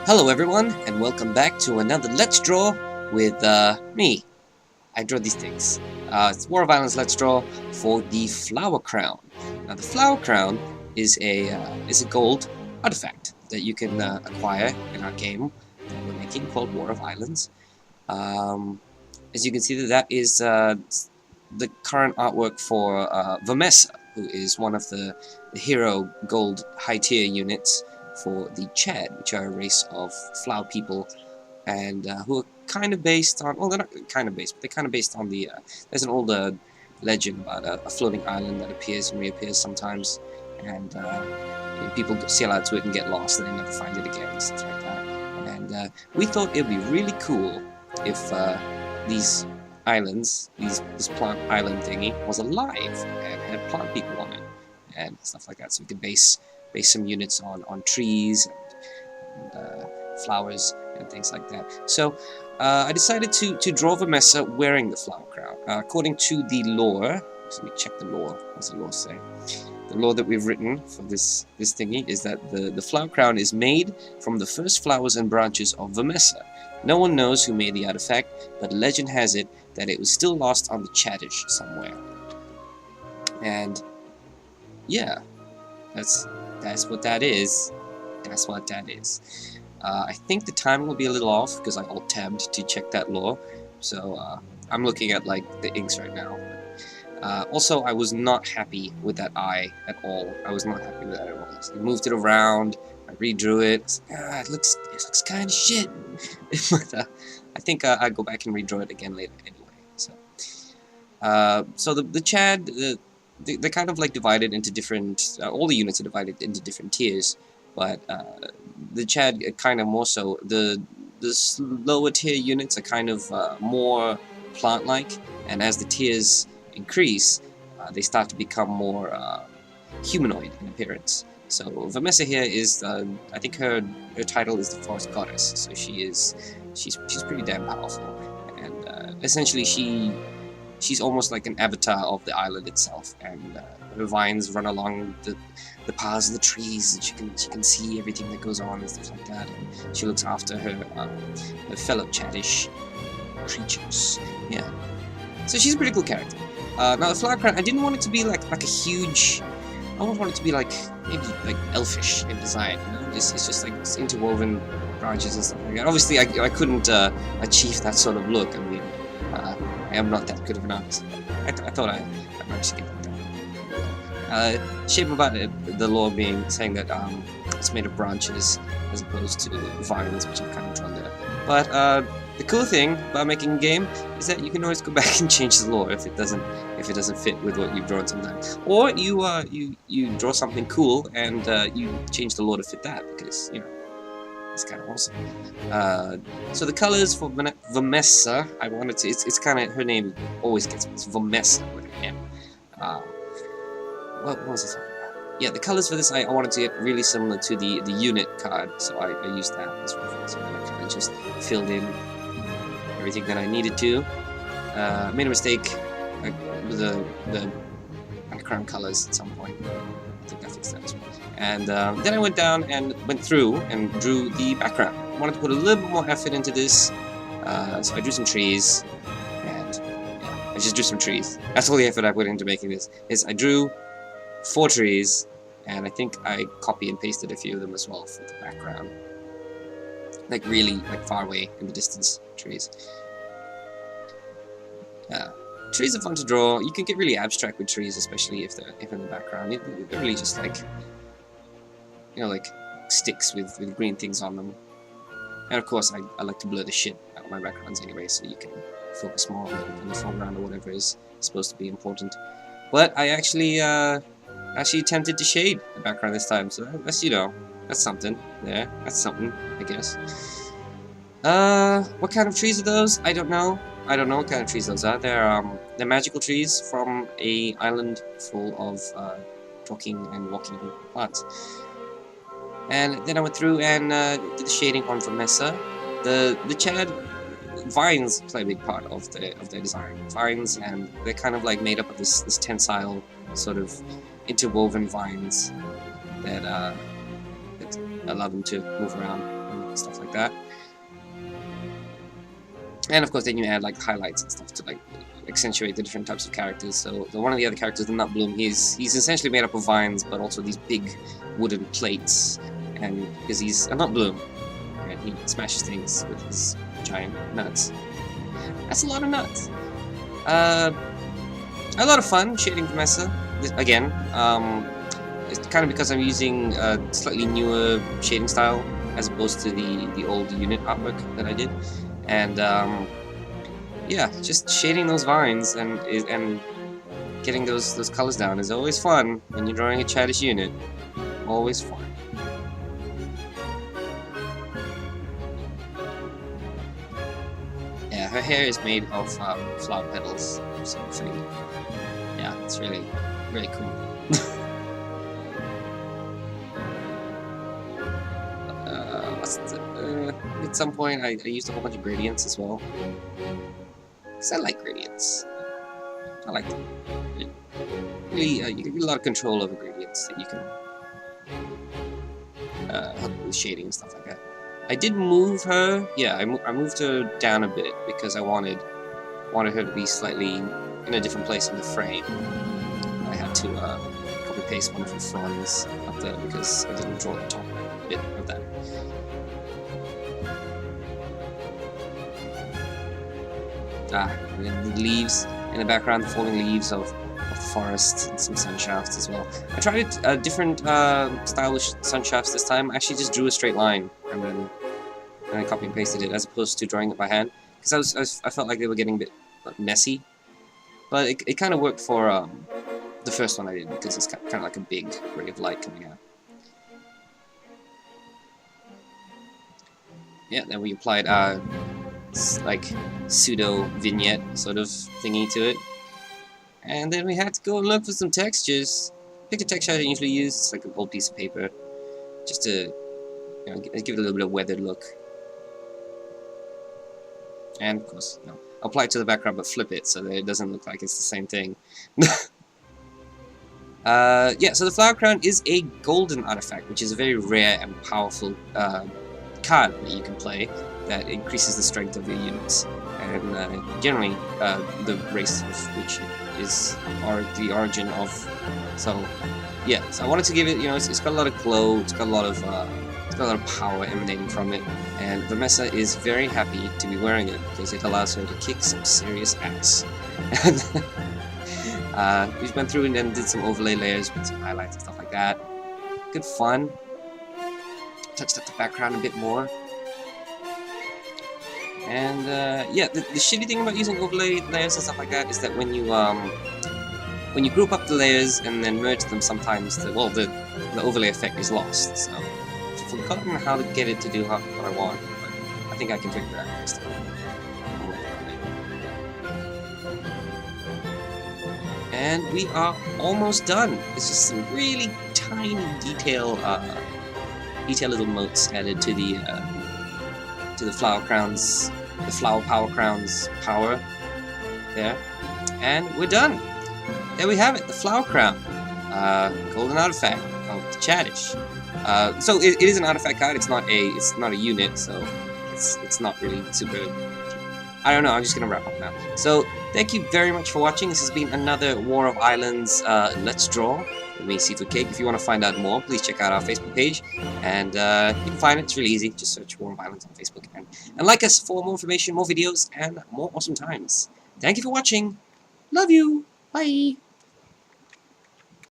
Hello everyone, and welcome back to another Let's Draw with me. I draw these things. It's War of Islands Let's Draw for the Flower Crown. Now the Flower Crown is a gold artifact that you can acquire in our game that we're making called War of Islands. As you can see, that is the current artwork for Vomessa, who is one of the hero gold high tier units for the Chad, which are a race of flower people, and who are kind of based on, well, they're not kind of based, but they're kind of based on the, there's an old legend about a floating island that appears and reappears sometimes, and people sail out to it and get lost and they never find it again, and stuff like that. And we thought it would be really cool if these islands, this plant island thingy, was alive and had plant people on it, and stuff like that, so we could base some units on trees and flowers and things like that. So I decided to draw Vomessa wearing the flower crown. According to the lore, let me check the lore. What's the lore say? The lore that we've written for this thingy is that the flower crown is made from the first flowers and branches of Vomessa. No one knows who made the artifact, but legend has it that it was still lost on the Chadish somewhere. And yeah, that's what that is. That's what that is. I think the timing will be a little off because I alt-tabbed to check that lore. So I'm looking at like the inks right now. Also, I was not happy with that eye at all. I was not happy with that at all. So I moved it around. I redrew it. It looks kind of shit. But I think I'll go back and redraw it again later anyway. So the Chad. They're kind of like divided into different, all the units are divided into different tiers, but the Chad kind of more so, the lower tier units are kind of more plant-like, and as the tiers increase, they start to become more humanoid in appearance. So Vomessa here is, I think her title is the Forest Goddess, so she's pretty damn powerful, and essentially she's almost like an avatar of the island itself, and her vines run along the paths of the trees, and she can see everything that goes on and stuff like that, and she looks after her fellow Chadish creatures. Yeah, so she's a pretty cool character. Now the flower crown, I didn't want it to be like a huge. I almost want it to be like maybe like elfish in design. You know? It's just like interwoven branches and stuff like that. Obviously, I couldn't achieve that sort of look. I mean. I am not that good of an artist. I thought I managed to get that done. Shame about it, the lore saying that it's made of branches as opposed to vines, which I've kind of drawn there. But the cool thing about making a game is that you can always go back and change the lore if it doesn't fit with what you've drawn sometimes. Or you draw something cool and you change the lore to fit that, because you know. It's kind of awesome. So the colors for Vomessa, I wanted to. It's kind of, her name always gets me. It's Vomessa with an M. What was it? Yeah, the colors for this I wanted to get really similar to the unit card, so I used that as reference. So I kind of just filled in everything that I needed to. Made a mistake with the background colors at some point. I think I fixed that as well. And then I went down and went through and drew the background. I wanted to put a little bit more effort into this, so I drew some trees, and yeah, I just drew some trees. That's all the effort I put into making this. I drew 4 trees, and I think I copy and pasted a few of them as well for the background. Like really, like far away in the distance trees. Yeah. Trees are fun to draw. You can get really abstract with trees, especially if they're in the background. They're really just like, you know, like sticks with green things on them. And of course, I like to blur the shit out of my backgrounds anyway, so you can focus more on the foreground or whatever is supposed to be important. But I actually attempted to shade the background this time, so that's, you know, that's something there. That's something, I guess. What kind of trees are those? I don't know. I don't know what kind of trees those are. They're magical trees from a island full of talking and walking plants. And then I went through and did the shading on Vomessa. The Chad vines play a big part of their design. Vines, and they're kind of like made up of this tensile sort of interwoven vines that allow them to move around stuff like that. And of course then you add like highlights and stuff to like accentuate the different types of characters. So one of the other characters, the Nutbloom, he's essentially made up of vines, but also these big wooden plates, and because he's a Nutbloom, and he smashes things with his giant nuts. That's a lot of nuts. A lot of fun shading the Mesa. Again, it's kind of because I'm using a slightly newer shading style as opposed to the old unit artwork that I did, and yeah, just shading those vines and getting those colors down is always fun when you're drawing a Chadish unit. Always fun. Yeah, her hair is made of flower petals or something. Yeah, it's really, really cool. At some point I used a whole bunch of gradients as well. Because I like gradients. I like them. Really, you get a lot of control over gradients that you can help with shading and stuff like that. I did move her. Yeah, I moved her down a bit because I wanted her to be slightly in a different place in the frame. I had to copy paste one of her fronds up there because I didn't draw the top bit of that. And then the leaves in the background, the falling leaves of the forest, and some sun shafts as well. I tried a different stylish sun shafts this time. I actually just drew a straight line and then I copy and pasted it as opposed to drawing it by hand, because I felt like they were getting a bit messy. But it kind of worked for the first one I did, because it's kind of like a big ray of light coming out. Yeah, then we applied like pseudo vignette sort of thingy to it, and then we had to go and look for some textures. Pick a texture I don't usually use. It's like an old piece of paper, just to give it a little bit of weathered look. And of course, apply it to the background but flip it so that it doesn't look like it's the same thing. Yeah, so the Flower Crown is a golden artifact, which is a very rare and powerful card that you can play that increases the strength of your units, and generally the race of which is the origin of. So yeah, so I wanted to give it, it's got a lot of glow, it's got a lot of power emanating from it, and Vermessa is very happy to be wearing it because it allows her to kick some serious ass. We went through and then did some overlay layers with some highlights and stuff like that. Good fun. Touched up the background a bit more. And yeah, the shitty thing about using overlay layers and stuff like that is that when you group up the layers and then merge them, sometimes the overlay effect is lost. So I've forgotten how to get it to do what I want, but I think I can figure that out next time. And we are almost done. It's just some really tiny detail little motes added to the Flower Crown's, the Flower Power Crown's power there, and we're done. There we have it, the Flower Crown, golden artifact of the Chadish. So it is an artifact card. It's not a unit, so it's not really super. I don't know. I'm just gonna wrap up now. So thank you very much for watching. This has been another War of Islands Let's Draw with me, Seafood Cake. If you want to find out more, please check out our Facebook page, and you can find it. It's really easy. Just search War of Islands on Facebook and like us for more information, more videos, and more awesome times. Thank you for watching. Love you. Bye.